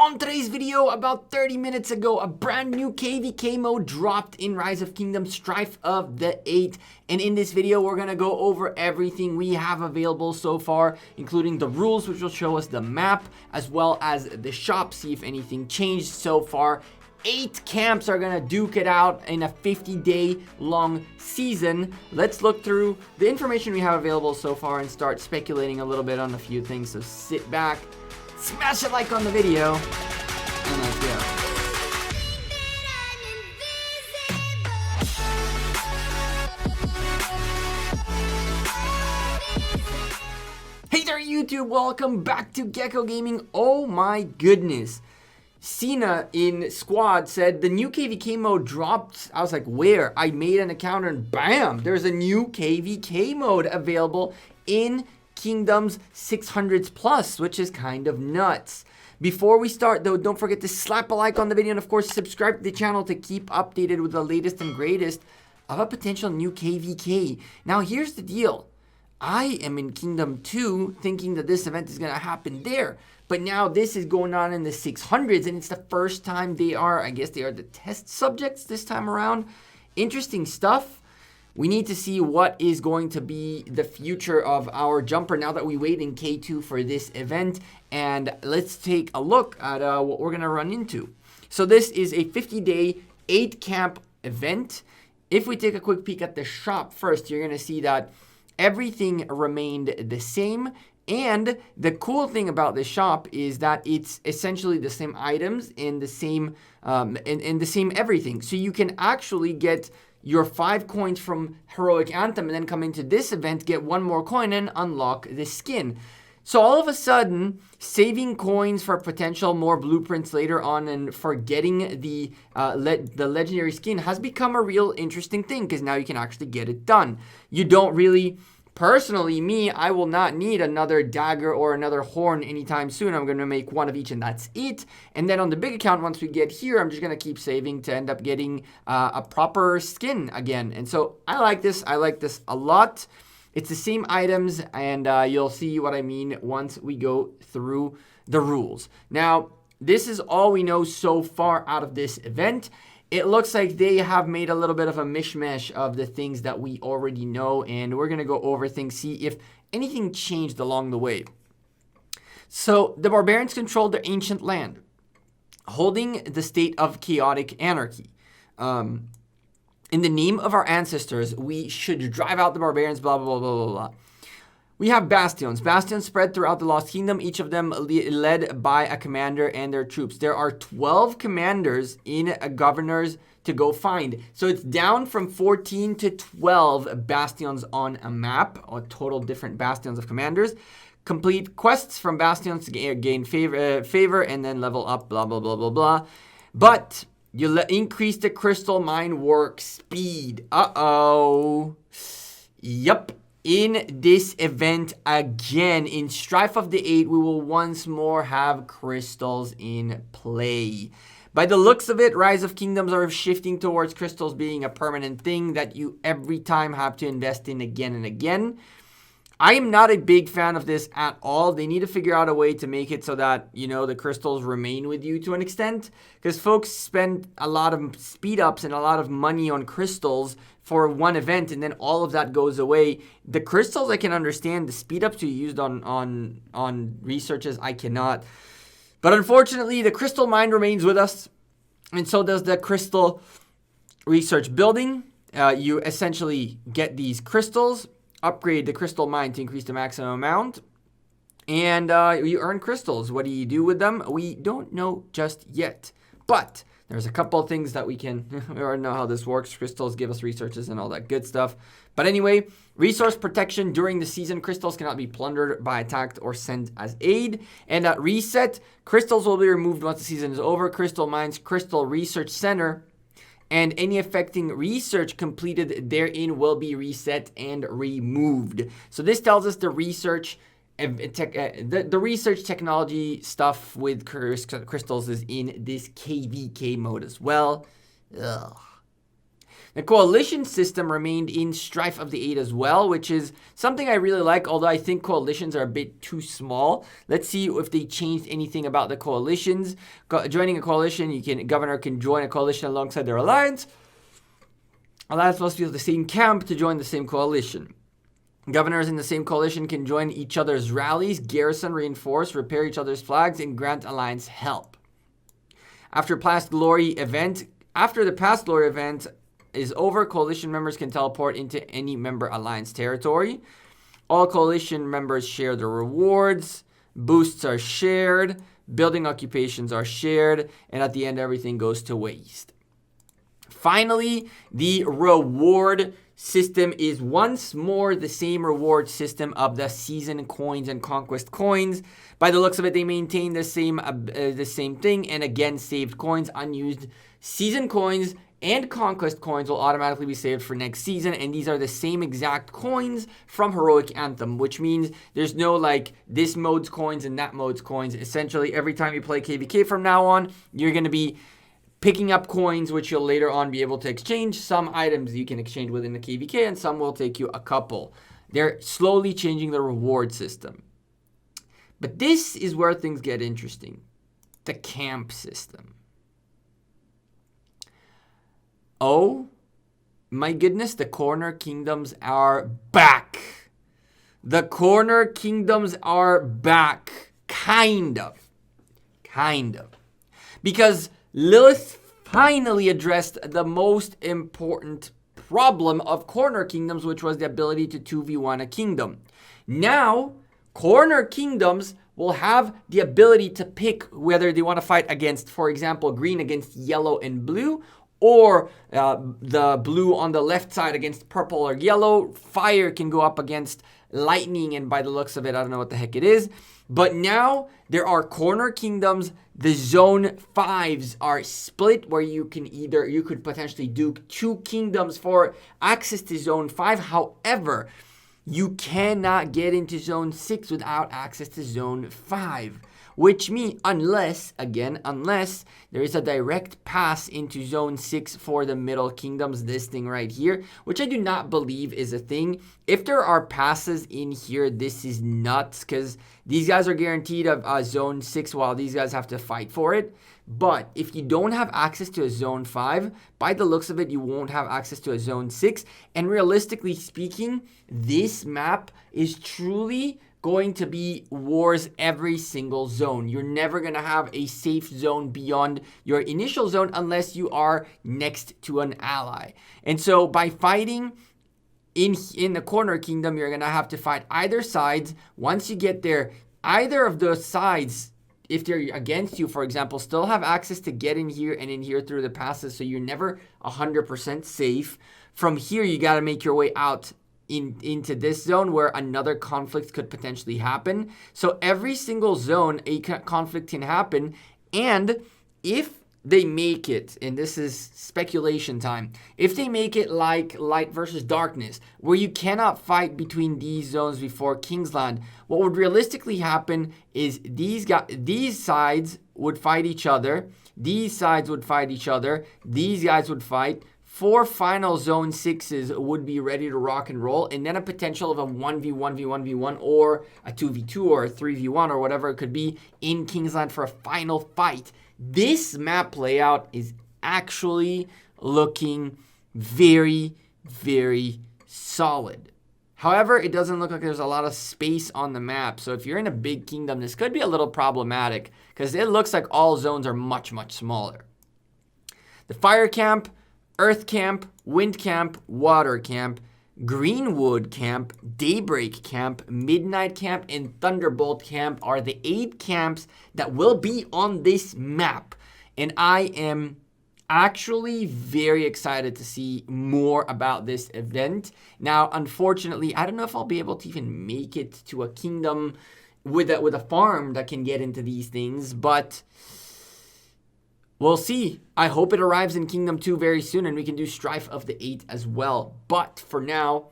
On today's video, about 30 minutes ago, a brand new KVK mode dropped in Rise of Kingdoms Strife of the 8. And in this video, we're going to go over everything we have available so far, including the rules, which will show us the map, as well as the shop, see if anything changed so far. 8 camps are going to duke it out in a 50-day long season. Let's look through the information we have available so far and start speculating a little bit on a few things. So sit back, smash a like on the video, and let's go. Hey there YouTube, welcome back to Gekko Gaming. Oh my goodness. Cena in squad said the new KVK mode dropped. I was like, where? I made an account and bam, there's a new KVK mode available in Kingdoms 600s plus, which is kind of nuts. Before we start though, don't forget to slap a like on the video and of course subscribe to the channel to keep updated with the latest and greatest of a potential new KVK. Now here's the deal. I am in Kingdom 2 thinking that this event is going to happen there. But now this is going on in the 600s and it's the first time they are, I guess they are the test subjects this time around. Interesting stuff. We need to see what is going to be the future of our jumper now that we wait in K2 for this event. And let's take a look at what we're going to run into. So this is a 50-day, 8-camp event. If we take a quick peek at the shop first, you're going to see that everything remained the same. And the cool thing about this shop is that it's essentially the same items in the same in the same everything. So you can actually get your 5 coins from Heroic Anthem and then come into this event, get 1 more coin and unlock the skin. So all of a sudden, saving coins for potential more blueprints later on and for getting the legendary skin has become a real interesting thing because now you can actually get it done. You don't really... Personally, me, I will not need another dagger or another horn anytime soon. I'm going to make 1 of each and that's it. And then on the big account, once we get here, I'm just going to keep saving to end up getting a proper skin again. And so I like this. I like this a lot. It's the same items and you'll see what I mean once we go through the rules. Now, this is all we know so far out of this event. It looks like they have made a little bit of a mishmash of the things that we already know, and we're going to go over things, see if anything changed along the way. So, the barbarians controlled their ancient land, holding the state of chaotic anarchy. In the name of our ancestors, we should drive out the barbarians, blah, blah, blah, blah, blah, blah. We have bastions. Bastions spread throughout the Lost Kingdom, each of them led by a commander and their troops. There are 12 commanders in governors to go find. So it's down from 14 to 12 bastions on a map, or total different bastions of commanders. Complete quests from bastions to gain favor and then level up, blah, blah, blah, blah, blah. But you increase the crystal mine work speed. Uh-oh. Yup. In this event, again, in Strife of the 8, we will once more have crystals in play. By the looks of it, Rise of Kingdoms are shifting towards crystals being a permanent thing that you every time have to invest in again and again. I am not a big fan of this at all. They need to figure out a way to make it so that, you know, the crystals remain with you to an extent. Because folks spend a lot of speed ups and a lot of money on crystals for one event and then all of that goes away. The crystals I can understand. The speed ups you used on researches I cannot. But unfortunately, the crystal mine remains with us. And so does the crystal research building. You essentially get these crystals. Upgrade the crystal mine to increase the maximum amount. And you earn crystals. What do you do with them? We don't know just yet. But there's a couple of things that we already know how this works. Crystals give us resources and all that good stuff. But anyway, resource protection during the season. Crystals cannot be plundered by attacked or sent as aid. And at reset, crystals will be removed once the season is over. Crystal Mines Crystal Research Center and any affecting research completed therein will be reset and removed. So this tells us the research technology stuff with crystals is in this KVK mode as well. Ugh. The coalition system remained in Strife of the 8 as well, which is something I really like, although I think coalitions are a bit too small. Let's see if they changed anything about the coalitions. Joining a coalition, governor can join a coalition alongside their alliance. Alliance must be of the same camp to join the same coalition. Governors in the same coalition can join each other's rallies, garrison, reinforce, repair each other's flags, and grant alliance help. After the past glory event is over, coalition members can teleport into any member alliance territory. All coalition members share the rewards. Boosts are shared. Building occupations are shared. And at the end, everything goes to waste. Finally, the reward system is once more the same reward system of the season coins and conquest coins. By the looks of it, they maintain the same thing, and again, saved coins, unused season coins and conquest coins will automatically be saved for next season, and these are the same exact coins from Heroic Anthem, which means there's no like this mode's coins and that mode's coins. Essentially, every time you play KVK from now on, you're going to be picking up coins, which you'll later on be able to exchange. Some items you can exchange within the KVK, and some will take you a couple. They're slowly changing the reward system. But this is where things get interesting. The camp system. Oh my goodness, the corner kingdoms are back. The corner kingdoms are back. Kind of. Because Lilith finally addressed the most important problem of corner kingdoms, which was the ability to 2v1 a kingdom. Now, corner kingdoms will have the ability to pick whether they want to fight against, for example, green against yellow and blue, or the blue on the left side against purple or yellow. Fire can go up against lightning, and by the looks of it, I don't know what the heck it is. But now there are corner kingdoms. The zone 5s are split, where you could potentially do 2 kingdoms for access to zone 5. However, you cannot get into zone 6 without access to zone 5. Which means, unless there is a direct pass into zone 6 for the middle kingdoms, this thing right here, which I do not believe is a thing. If there are passes in here, this is nuts, because these guys are guaranteed a zone 6 while these guys have to fight for it. But if you don't have access to a zone 5, by the looks of it, you won't have access to a zone 6. And realistically speaking, this map is truly going to be wars every single zone. You're never going to have a safe zone beyond your initial zone unless you are next to an ally. And so by fighting in the corner kingdom, you're going to have to fight either sides. Once you get there, either of those sides, if they're against you, for example, still have access to get in here and in here through the passes, so you're never 100% safe. From here, you got to make your way out into this zone where another conflict could potentially happen. So every single zone, a conflict can happen. And if they make it, and this is speculation time, if they make it like light versus darkness, where you cannot fight between these zones before Kingsland, what would realistically happen is these sides would fight each other, these sides would fight each other, these guys would fight. 4 final zone 6s would be ready to rock and roll, and then a potential of a 1v1v1v1 or a 2v2 or a 3v1 or whatever it could be in Kingsland for a final fight. This map layout is actually looking very, very solid. However, it doesn't look like there's a lot of space on the map, so if you're in a big kingdom, this could be a little problematic because it looks like all zones are much, much smaller. The fire camp, Earth Camp, Wind Camp, Water Camp, Greenwood Camp, Daybreak Camp, Midnight Camp, and Thunderbolt Camp are the 8 camps that will be on this map. And I am actually very excited to see more about this event. Now, unfortunately, I don't know if I'll be able to even make it to a kingdom with a farm that can get into these things, but we'll see. I hope it arrives in Kingdom 2 very soon and we can do Strife of the 8 as well. But for now,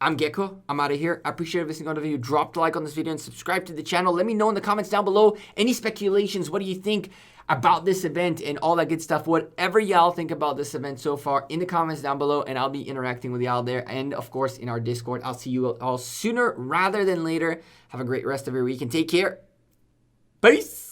I'm Gekko. I'm out of here. I appreciate every single one of you. Drop a like on this video and subscribe to the channel. Let me know in the comments down below any speculations. What do you think? about this event and all that good stuff. Whatever y'all think about this event so far in the comments down below, and I'll be interacting with y'all there and of course in our Discord. I'll see you all sooner rather than later. Have a great rest of your week and take care. Peace.